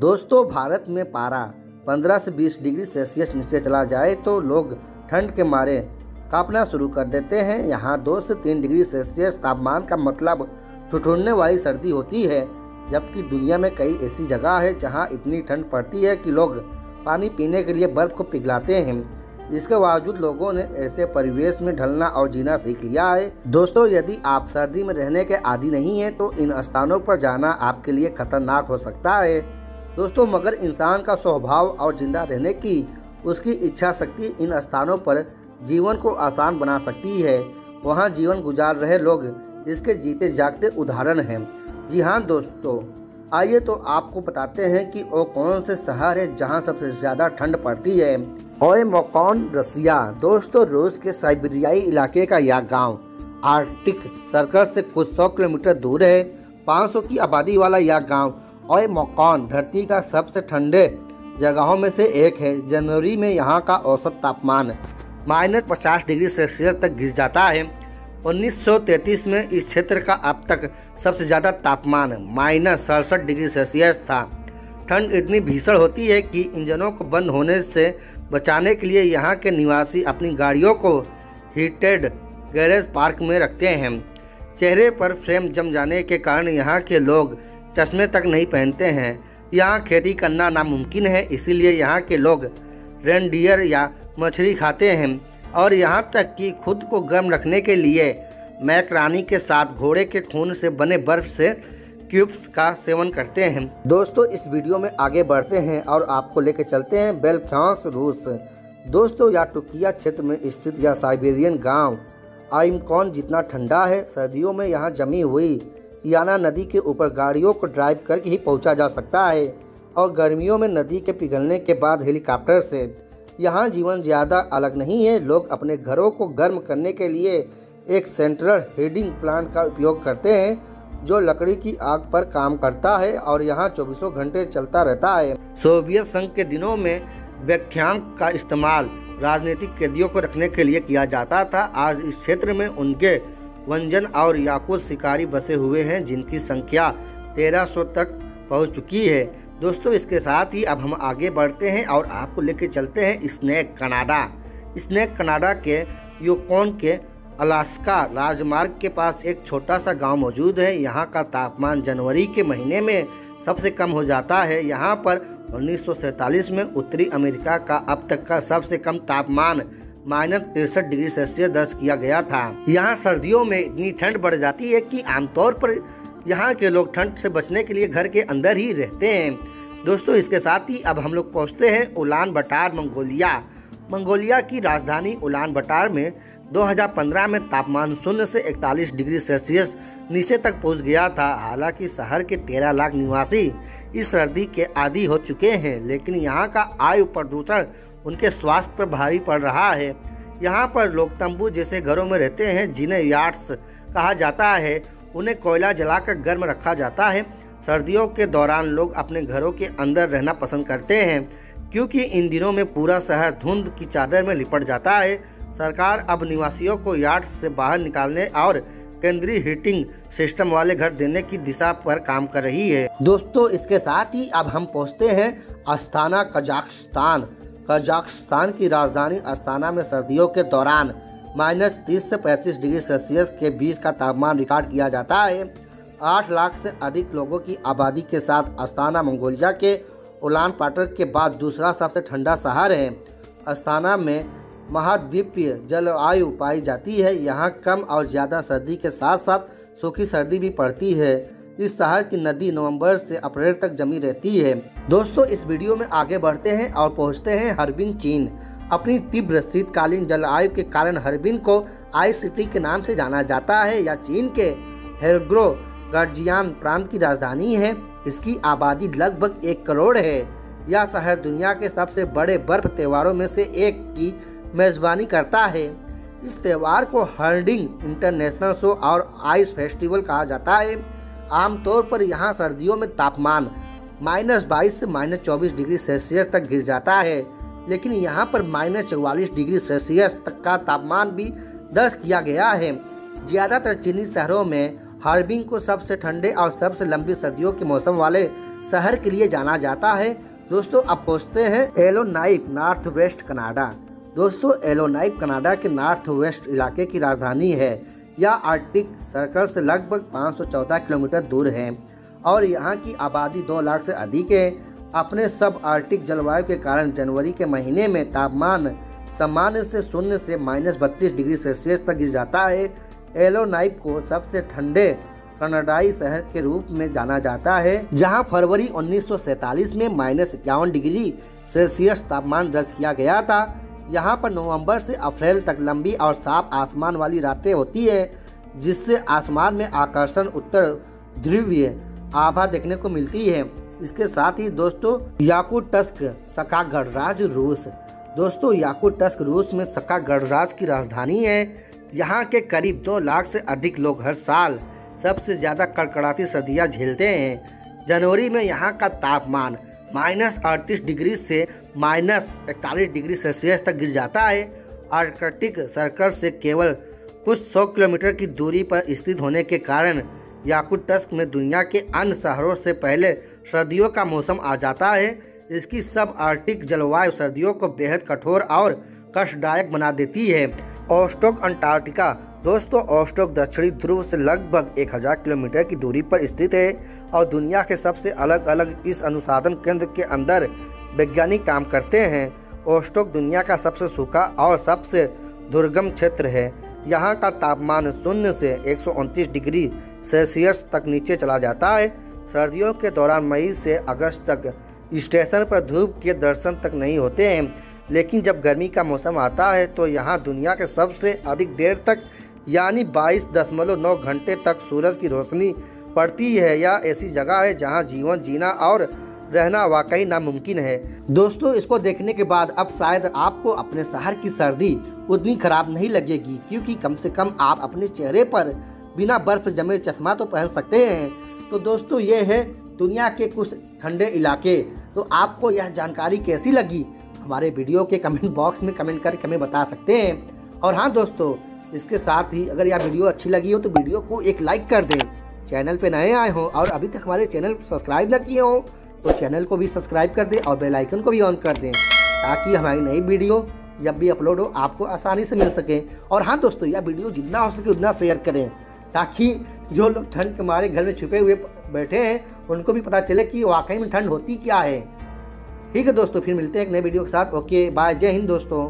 दोस्तों, भारत में पारा 15 से 20 डिग्री सेल्सियस नीचे चला जाए तो लोग ठंड के मारे कांपना शुरू कर देते हैं। यहाँ 2 से 3 डिग्री सेल्सियस तापमान का मतलब ठिठुरने वाली सर्दी होती है, जबकि दुनिया में कई ऐसी जगह है जहाँ इतनी ठंड पड़ती है कि लोग पानी पीने के लिए बर्फ़ को पिघलाते हैं। इसके बावजूद लोगों ने ऐसे परिवेश में ढलना और जीना सीख लिया है। दोस्तों, यदि आप सर्दी में रहने के आदी नहीं हैं तो इन स्थानों पर जाना आपके लिए खतरनाक हो सकता है। दोस्तों, मगर इंसान का स्वभाव और जिंदा रहने की उसकी इच्छा शक्ति इन स्थानों पर जीवन को आसान बना सकती है। वहाँ जीवन गुजार रहे लोग इसके जीते जागते उदाहरण हैं। जी हाँ दोस्तों, आइए तो आपको बताते हैं कि वो कौन से शहर है जहाँ सबसे ज़्यादा ठंड पड़ती है। ओयमोकॉन, रसिया। दोस्तों, रूस के साइबेरियाई इलाके का यह गांव आर्कटिक सर्कल से कुछ 100 किलोमीटर दूर है। 500 की आबादी वाला यह गांव ओयमोकॉन धरती का सबसे ठंडे जगहों में से एक है। जनवरी में यहाँ का औसत तापमान -50 डिग्री सेल्सियस तक गिर जाता है। 1933 में इस क्षेत्र का अब तक सबसे ज़्यादा तापमान -67 डिग्री सेल्सियस था। ठंड इतनी भीषण होती है कि इंजनों को बंद होने से बचाने के लिए यहाँ के निवासी अपनी गाड़ियों को हीटेड गैरेज पार्क में रखते हैं। चेहरे पर फ्रेम जम जाने के कारण यहाँ के लोग चश्मे तक नहीं पहनते हैं। यहाँ खेती करना नामुमकिन है, इसीलिए यहाँ के लोग रेनडियर या मछली खाते हैं और यहाँ तक कि खुद को गर्म रखने के लिए मैकरानी के साथ घोड़े के खून से बने बर्फ से क्यूब्स का सेवन करते हैं। दोस्तों, इस वीडियो में आगे बढ़ते हैं और आपको लेकर चलते हैं बेल्ख्यांस्क, रूस। दोस्तों, यह टुकिया क्षेत्र में स्थित यह साइबेरियन गांव ओयमोकॉन जितना ठंडा है। सर्दियों में यहाँ जमी हुई याना नदी के ऊपर गाड़ियों को ड्राइव करके ही पहुँचा जा सकता है और गर्मियों में नदी के पिघलने के बाद हेलीकॉप्टर से। यहाँ जीवन ज़्यादा अलग नहीं है। लोग अपने घरों को गर्म करने के लिए एक सेंट्रल हीटिंग प्लांट का उपयोग करते हैं जो लकड़ी की आग पर काम करता है और यहाँ 24 घंटे चलता रहता है। सोवियत संघ के दिनों में बेल्ख्यांस्क का इस्तेमाल राजनीतिक कैदियों को रखने के लिए किया जाता था। आज इस क्षेत्र में उनके वंजन और याकूत शिकारी बसे हुए हैं जिनकी संख्या 1300 तक पहुँच चुकी है। दोस्तों, इसके साथ ही अब हम आगे बढ़ते हैं और आपको लेके चलते हैं स्नेक, कनाडा। स्नेक कनाडा के यूकॉन के अलास्का राजमार्ग के पास एक छोटा सा गांव मौजूद है। यहाँ का तापमान जनवरी के महीने में सबसे कम हो जाता है। यहाँ पर 1947 में उत्तरी अमेरिका का अब तक का सबसे कम तापमान -63 डिग्री सेल्सियस दर्ज किया गया था। यहाँ सर्दियों में इतनी ठंड बढ़ जाती है कि आमतौर पर यहाँ के लोग ठंड से बचने के लिए घर के अंदर ही रहते हैं। दोस्तों, इसके साथ ही अब हम लोग पहुँचते हैं उलान बटार, मंगोलिया। मंगोलिया की राजधानी उलान बटार में 2015 में तापमान 0 से 41 डिग्री सेल्सियस नीचे तक पहुंच गया था। हालांकि शहर के 13 लाख निवासी इस सर्दी के आदी हो चुके हैं, लेकिन यहाँ का वायु प्रदूषण उनके स्वास्थ्य पर भारी पड़ रहा है। यहाँ पर लोग तंबू जैसे घरों में रहते हैं जिन्हें याट्स कहा जाता है। उन्हें कोयला जलाकर गर्म रखा जाता है। सर्दियों के दौरान लोग अपने घरों के अंदर रहना पसंद करते हैं क्योंकि इन दिनों में पूरा शहर धुंध की चादर में लिपट जाता है। सरकार अब निवासियों को यार्ड से बाहर निकालने और केंद्रीय हीटिंग सिस्टम वाले घर देने की दिशा पर काम कर रही है। दोस्तों, इसके साथ ही अब हम पहुंचते हैं अस्ताना, कजाकिस्तान। कजाकिस्तान की राजधानी अस्ताना में सर्दियों के दौरान -30 से 35 डिग्री सेल्सियस के बीच का तापमान रिकॉर्ड किया जाता है। 8 लाख से अधिक लोगों की आबादी के साथ अस्ताना मंगोलिया के उलान बाटर के बाद दूसरा सबसे ठंडा शहर है। अस्ताना में महाद्वीपीय जलवायु पाई जाती है। यहाँ कम और ज़्यादा सर्दी के साथ साथ सूखी सर्दी भी पड़ती है। इस शहर की नदी नवंबर से अप्रैल तक जमी रहती है। दोस्तों, इस वीडियो में आगे बढ़ते हैं और पहुँचते हैं हार्बिन, चीन। अपनी तीव्र शीतकालीन जलवायु के कारण हार्बिन को आइस सिटी के नाम से जाना जाता है। यह चीन के हेल्ग्रो गर्जियान प्रांत की राजधानी है। इसकी आबादी लगभग 1 करोड़ है। यह शहर दुनिया के सबसे बड़े बर्फ त्योहारों में से एक की मेज़बानी करता है। इस त्यौहार को हर्डिंग इंटरनेशनल शो और आइस फेस्टिवल कहा जाता है। आमतौर पर यहाँ सर्दियों में तापमान -22 से -24 डिग्री सेल्सियस तक गिर जाता है, लेकिन यहाँ पर -44 डिग्री सेल्सियस तक का तापमान भी दर्ज किया गया है। ज़्यादातर चीनी शहरों में हार्बिन को सबसे ठंडे और सबसे लंबी सर्दियों के मौसम वाले शहर के लिए जाना जाता है। दोस्तों अब पहुँचते हैं येलोनाइप, नॉर्थ वेस्ट कनाडा। दोस्तों येलोनाइप कनाडा के नॉर्थ वेस्ट इलाके की राजधानी है। यह आर्कटिक सर्कल से लगभग 514 किलोमीटर दूर है और यहाँ की आबादी 2 लाख से अधिक है। अपने सब आर्कटिक जलवायु के कारण जनवरी के महीने में तापमान सामान्य से 0 से -32 डिग्री सेल्सियस तक गिर जाता है। येलोनाइप को सबसे ठंडे कनाडाई शहर के रूप में जाना जाता है, जहां फरवरी 1947 में -51 डिग्री सेल्सियस तापमान दर्ज किया गया था। यहां पर नवंबर से अप्रैल तक लंबी और साफ आसमान वाली रातें होती है, जिससे आसमान में आकर्षण उत्तर ध्रुवीय आभा देखने को मिलती है। इसके साथ ही दोस्तों याकुटस्क सका गणराज्य रूस। दोस्तों याकुटस्क रूस में सका गणराज्य की राजधानी है। यहाँ के करीब 2 लाख से अधिक लोग हर साल सबसे ज़्यादा कड़कड़ाती सर्दियाँ झेलते हैं। जनवरी में यहाँ का तापमान -38 डिग्री से -41 डिग्री सेल्सियस तक गिर जाता है। आर्कटिक सर्कल से केवल कुछ 100 किलोमीटर की दूरी पर स्थित होने के कारण याकुटस्क में दुनिया के अन्य शहरों से पहले सर्दियों का मौसम आ जाता है। इसकी सब आर्कटिक जलवायु सर्दियों को बेहद कठोर और कष्टदायक बना देती है। ओस्टोक अंटार्कटिका। दोस्तों ओस्टोक दक्षिणी ध्रुव से लगभग 1000 किलोमीटर की दूरी पर स्थित है और दुनिया के सबसे अलग अलग इस अनुसंधान केंद्र के अंदर वैज्ञानिक काम करते हैं। ओस्टोक दुनिया का सबसे सूखा और सबसे दुर्गम क्षेत्र है। यहाँ का तापमान 0 से 129 डिग्री सेल्सियस तक नीचे चला जाता है। सर्दियों के दौरान मई से अगस्त तक स्टेशन पर धूप के दर्शन तक नहीं होते हैं, लेकिन जब गर्मी का मौसम आता है तो यहाँ दुनिया के सबसे अधिक देर तक यानी 22.9 घंटे तक सूरज की रोशनी पड़ती है। यह ऐसी जगह है जहाँ जीवन जीना और रहना वाकई नामुमकिन है। दोस्तों इसको देखने के बाद अब शायद आपको अपने शहर की सर्दी उतनी खराब नहीं लगेगी, क्योंकि कम से कम आप अपने चेहरे पर बिना बर्फ जमे चश्मा तो पहन सकते हैं। तो दोस्तों ये है दुनिया के कुछ ठंडे इलाके। तो आपको यह जानकारी कैसी लगी हमारे वीडियो के कमेंट बॉक्स में कमेंट करके हमें बता सकते हैं। और हाँ दोस्तों इसके साथ ही अगर यह वीडियो अच्छी लगी हो तो वीडियो को एक लाइक कर दें। चैनल पे नए आए हो और अभी तक हमारे चैनल को सब्सक्राइब न किए हो तो चैनल को भी सब्सक्राइब कर दें और बेल आइकन को भी ऑन कर दें, ताकि हमारी नई वीडियो जब भी अपलोड हो आपको आसानी से मिल सके। और हाँ दोस्तों यह वीडियो जितना हो सके उतना शेयर करें, ताकि जो लोग ठंड के मारे घर में छुपे हुए बैठे हैं उनको भी पता चले कि वाकई में ठंड होती क्या है। ठीक है दोस्तों, फिर मिलते हैं एक नए वीडियो के साथ। ओके बाय, जय हिंद दोस्तों।